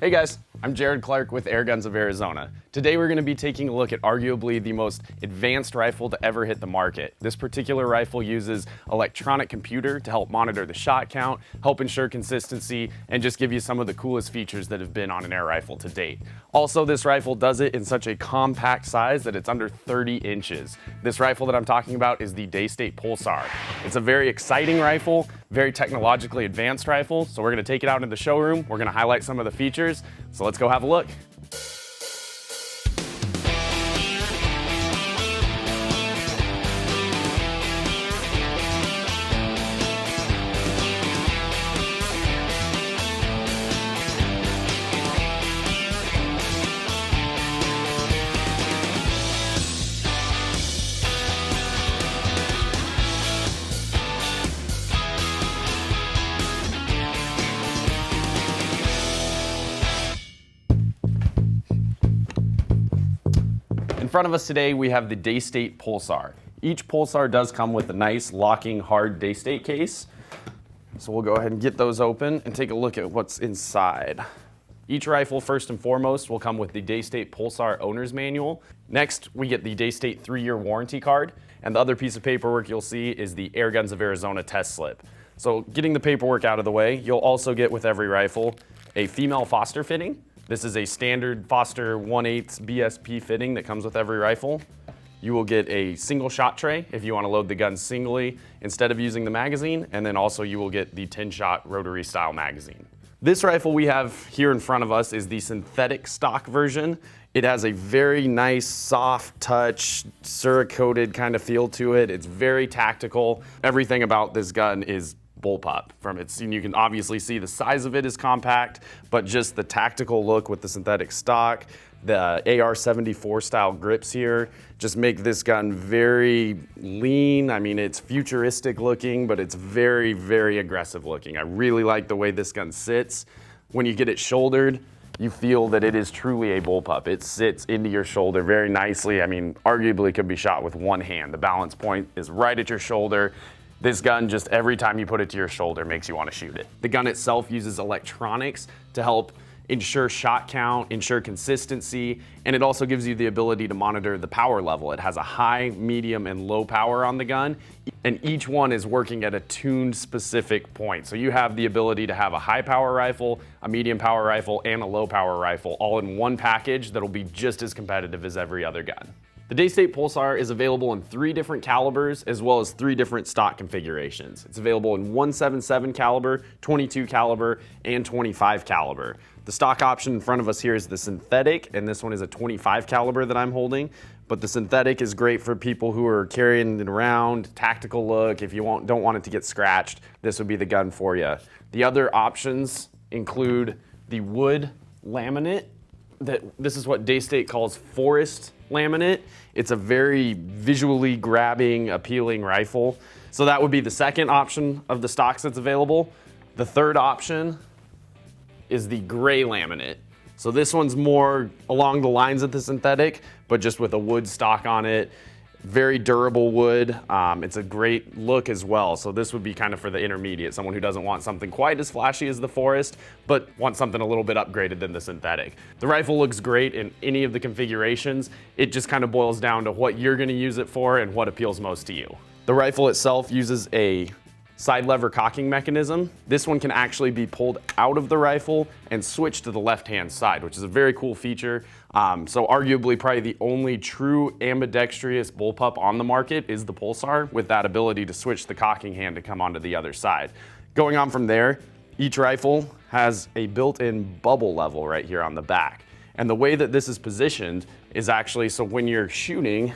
Hey guys, I'm Jared Clark with Airguns of Arizona. Today we're going to be taking a look at arguably the most advanced rifle to ever hit the market. This particular rifle uses electronic computer to help monitor the shot count, help ensure consistency, and just give you some of the coolest features that have been on an air rifle to date. Also, this rifle does it in such a compact size that it's under 30 inches. This rifle that I'm talking about is the Daystate Pulsar. It's a very exciting rifle, very technologically advanced rifle, so we're going to take it out into the showroom, we're going to highlight some of the features, so let's go have a look. In front of us today, we have the Daystate Pulsar. Each Pulsar does come with a nice locking hard Daystate case. So we'll go ahead and get those open and take a look at what's inside. Each rifle, first and foremost, will come with the Daystate Pulsar Owner's Manual. Next, we get the Daystate 3-year warranty card. And the other piece of paperwork you'll see is the Airguns of Arizona test slip. So getting the paperwork out of the way, you'll also get with every rifle a female Foster fitting. This is a standard Foster 1/8 BSP fitting that comes with every rifle. You will get a single shot tray if you want to load the gun singly instead of using the magazine, and then also you will get the 10-shot rotary style magazine. This rifle we have here in front of us is the synthetic stock version. It has a very nice, soft touch, Cerakoted kind of feel to it. It's very tactical. Everything about this gun is bullpup. From its, you can obviously see the size of it is compact, but just the tactical look with the synthetic stock, the AR-74 style grips here, just make this gun very lean. I mean, it's futuristic looking, but it's very, very aggressive looking. I really like the way this gun sits. When you get it shouldered, you feel that it is truly a bullpup. It sits into your shoulder very nicely. I mean, arguably could be shot with one hand. The balance point is right at your shoulder. This gun, just every time you put it to your shoulder, makes you want to shoot it. The gun itself uses electronics to help ensure shot count, ensure consistency, and it also gives you the ability to monitor the power level. It has a high, medium, and low power on the gun, and each one is working at a tuned specific point. So you have the ability to have a high power rifle, a medium power rifle, and a low power rifle all in one package that'll be just as competitive as every other gun. The Daystate Pulsar is available in 3 different calibers as well as 3 different stock configurations. It's available in 177 caliber, 22 caliber, and 25 caliber. The stock option in front of us here is the synthetic, and this one is a 25 caliber that I'm holding. But the synthetic is great for people who are carrying it around, tactical look. If you don't want it to get scratched, this would be the gun for you. The other options include the wood laminate. This is what Daystate calls forest laminate. It's a very visually grabbing, appealing rifle. So that would be the second option of the stocks that's available. The third option is the gray laminate. So this one's more along the lines of the synthetic, but just with a wood stock on it. Very durable wood. It's a great look as well. So this would be kind of for the intermediate, someone who doesn't want something quite as flashy as the forest, but wants something a little bit upgraded than the synthetic. The rifle looks great in any of the configurations. It just kind of boils down to what you're gonna use it for and what appeals most to you. The rifle itself uses a side lever cocking mechanism. This one can actually be pulled out of the rifle and switched to the left-hand side, which is a very cool feature. So arguably probably the only true ambidextrous bullpup on the market is the Pulsar, with that ability to switch the cocking hand to come onto the other side. Going on from there, each rifle has a built-in bubble level right here on the back. And the way that this is positioned is actually so when you're shooting,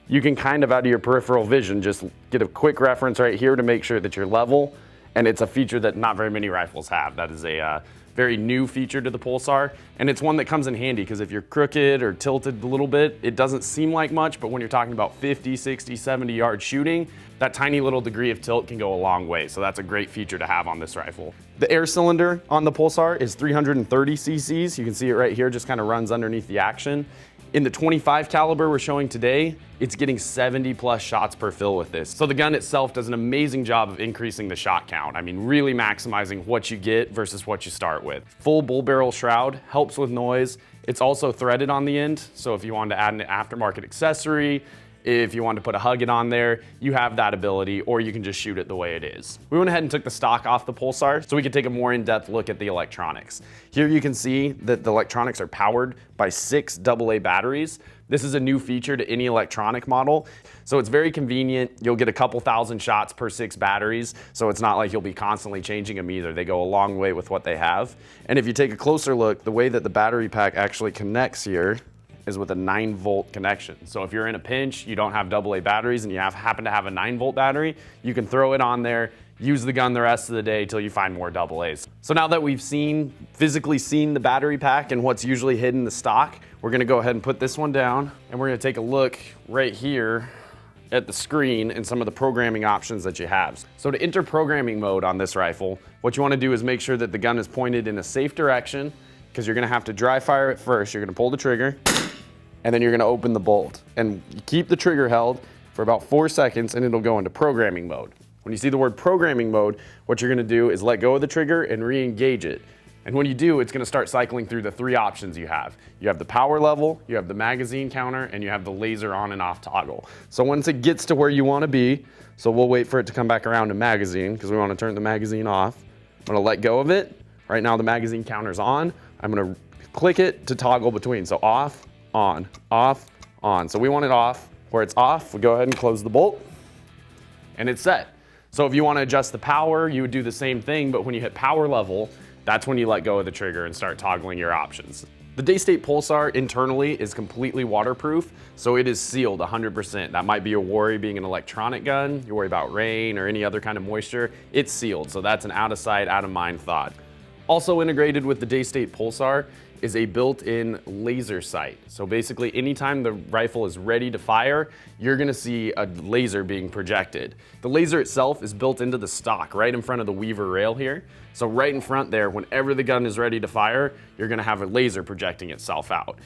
you can kind of out of your peripheral vision just get a quick reference right here to make sure that you're level, and it's a feature that not very many rifles have. That is a very new feature to the Pulsar, and it's one that comes in handy because if you're crooked or tilted a little bit, it doesn't seem like much, but when you're talking about 50, 60, 70 yard shooting, that tiny little degree of tilt can go a long way, so that's a great feature to have on this rifle. The air cylinder on the Pulsar is 330 cc's. You can see it right here, just kind of runs underneath the action. In the 25 caliber we're showing today, it's getting 70 plus shots per fill with this. So the gun itself does an amazing job of increasing the shot count. I mean, really maximizing what you get versus what you start with. Full bull barrel shroud helps with noise. It's also threaded on the end. So if you wanted to add an aftermarket accessory, if you want to put a hug-it on there, you have that ability, or you can just shoot it the way it is. We went ahead and took the stock off the Pulsar so we could take a more in-depth look at the electronics. Here you can see that the electronics are powered by 6 AA batteries. This is a new feature to any electronic model, so it's very convenient. You'll get a couple thousand shots per 6 batteries, so it's not like you'll be constantly changing them either. They go a long way with what they have. And if you take a closer look, the way that the battery pack actually connects here is with a 9-volt connection. So if you're in a pinch, you don't have AA batteries and you happen to have a 9-volt battery, you can throw it on there, use the gun the rest of the day till you find more AAs. So now that we've physically seen the battery pack and what's usually hidden in the stock, we're gonna go ahead and put this one down and we're gonna take a look right here at the screen and some of the programming options that you have. So to enter programming mode on this rifle, what you wanna do is make sure that the gun is pointed in a safe direction, because you're gonna have to dry fire it first. You're gonna pull the trigger, and then you're gonna open the bolt. And you keep the trigger held for about 4 seconds and it'll go into programming mode. When you see the word programming mode, what you're gonna do is let go of the trigger and re-engage it. And when you do, it's gonna start cycling through the 3 options you have. You have the power level, you have the magazine counter, and you have the laser on and off toggle. So once it gets to where you wanna be, so we'll wait for it to come back around to magazine because we wanna turn the magazine off. I'm gonna let go of it. Right now the magazine counter's on. I'm gonna click it to toggle between. So off, on, off, on. So we want it off. Where it's off, we go ahead and close the bolt and it's set. So if you want to adjust the power, you would do the same thing, but when you hit power level, that's when you let go of the trigger and start toggling your options. The Daystate Pulsar internally is completely waterproof, so it is sealed 100%. That might be a worry being an electronic gun. You worry about rain or any other kind of moisture. It's sealed, so that's an out of sight, out of mind thought. Also integrated with the Daystate Pulsar is a built-in laser sight. So basically anytime the rifle is ready to fire, you're gonna see a laser being projected. The laser itself is built into the stock right in front of the Weaver rail here. So right in front there, whenever the gun is ready to fire, you're gonna have a laser projecting itself out.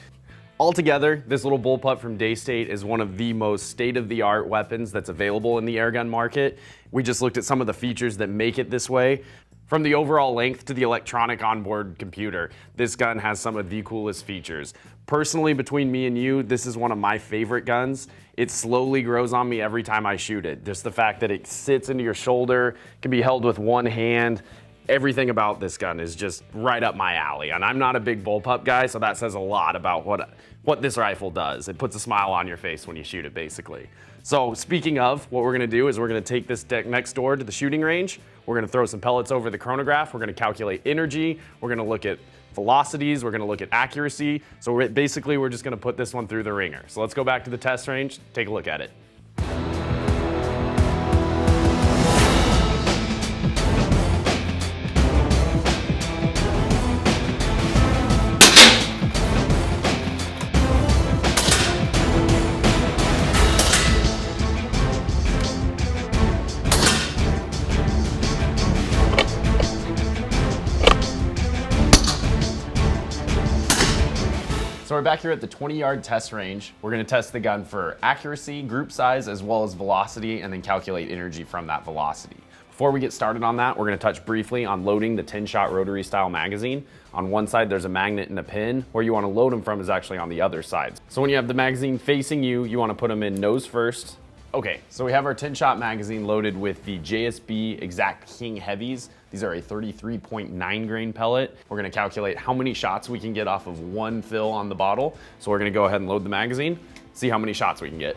Altogether, this little bullpup from Daystate is one of the most state-of-the-art weapons that's available in the airgun market. We just looked at some of the features that make it this way. From the overall length to the electronic onboard computer, this gun has some of the coolest features. Personally, between me and you, this is one of my favorite guns. It slowly grows on me every time I shoot it. Just the fact that it sits into your shoulder, can be held with one hand. Everything about this gun is just right up my alley. And I'm not a big bullpup guy, so that says a lot about what this rifle does. It puts a smile on your face when you shoot it, basically. So speaking of, what we're gonna do is we're gonna take this deck next door to the shooting range. We're gonna throw some pellets over the chronograph. We're gonna calculate energy. We're gonna look at velocities. We're gonna look at accuracy. So we're just gonna put this one through the ringer. So let's go back to the test range, take a look at it. So we're back here at the 20-yard test range. We're gonna test the gun for accuracy, group size, as well as velocity, and then calculate energy from that velocity. Before we get started on that, we're gonna touch briefly on loading the 10-shot rotary style magazine. On one side, there's a magnet and a pin. Where you wanna load them from is actually on the other side. So when you have the magazine facing you, you wanna put them in nose first. Okay, so we have our 10-shot magazine loaded with the JSB Exact King Heavies. These are a 33.9 grain pellet. We're gonna calculate how many shots we can get off of one fill on the bottle. So we're gonna go ahead and load the magazine, see how many shots we can get.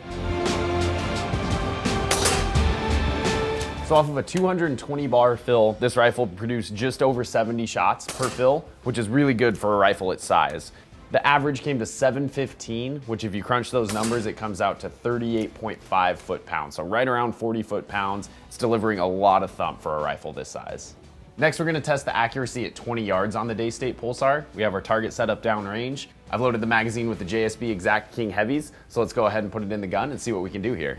So off of a 220 bar fill, this rifle produced just over 70 shots per fill, which is really good for a rifle its size. The average came to 715, which if you crunch those numbers, it comes out to 38.5 foot-pounds. So right around 40 foot-pounds. It's delivering a lot of thump for a rifle this size. Next, we're gonna test the accuracy at 20 yards on the Daystate Pulsar. We have our target set up downrange. I've loaded the magazine with the JSB Exact King Heavies, so let's go ahead and put it in the gun and see what we can do here.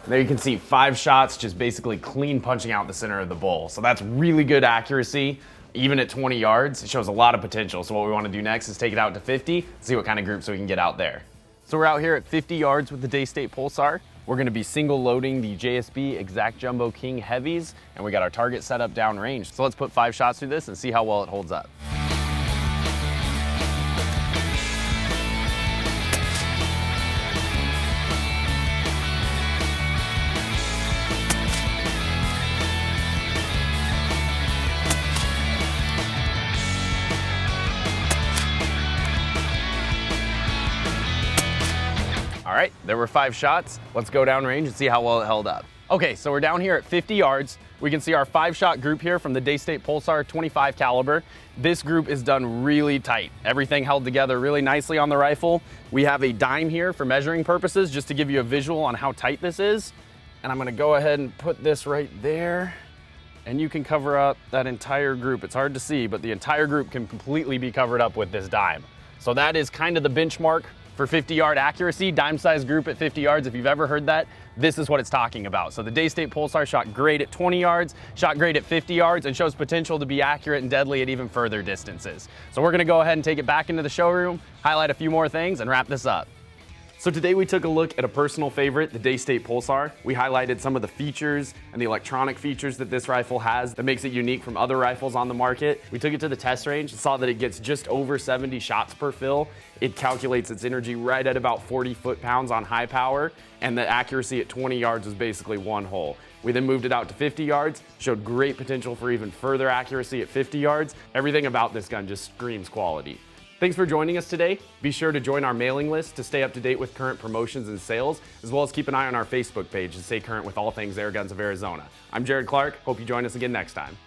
There you can see 5 shots, just basically clean punching out the center of the bull. So that's really good accuracy. Even at 20 yards, it shows a lot of potential. So what we want to do next is take it out to 50, see what kind of groups we can get out there. So we're out here at 50 yards with the Daystate Pulsar. We're going to be single loading the JSB Exact Jumbo King Heavies, and we got our target set up downrange. So let's put 5 shots through this and see how well it holds up. All right, there were 5 shots. Let's go downrange and see how well it held up. Okay, so we're down here at 50 yards. We can see our 5-shot group here from the Daystate Pulsar 25 caliber. This group is done really tight. Everything held together really nicely on the rifle. We have a dime here for measuring purposes, just to give you a visual on how tight this is. And I'm gonna go ahead and put this right there. And you can cover up that entire group. It's hard to see, but the entire group can completely be covered up with this dime. So that is kind of the benchmark for 50-yard accuracy. Dime size group at 50 yards, if you've ever heard that, this is what it's talking about. So the Daystate Pulsar shot great at 20 yards, shot great at 50 yards, and shows potential to be accurate and deadly at even further distances. So we're gonna go ahead and take it back into the showroom, highlight a few more things, and wrap this up. So today we took a look at a personal favorite, the Daystate Pulsar. We highlighted some of the features and the electronic features that this rifle has that makes it unique from other rifles on the market. We took it to the test range and saw that it gets just over 70 shots per fill. It calculates its energy right at about 40 foot-pounds on high power, and the accuracy at 20 yards was basically 1 hole. We then moved it out to 50 yards, showed great potential for even further accuracy at 50 yards. Everything about this gun just screams quality. Thanks for joining us today. Be sure to join our mailing list to stay up to date with current promotions and sales, as well as keep an eye on our Facebook page to stay current with all things Airguns of Arizona. I'm Jared Clark. Hope you join us again next time.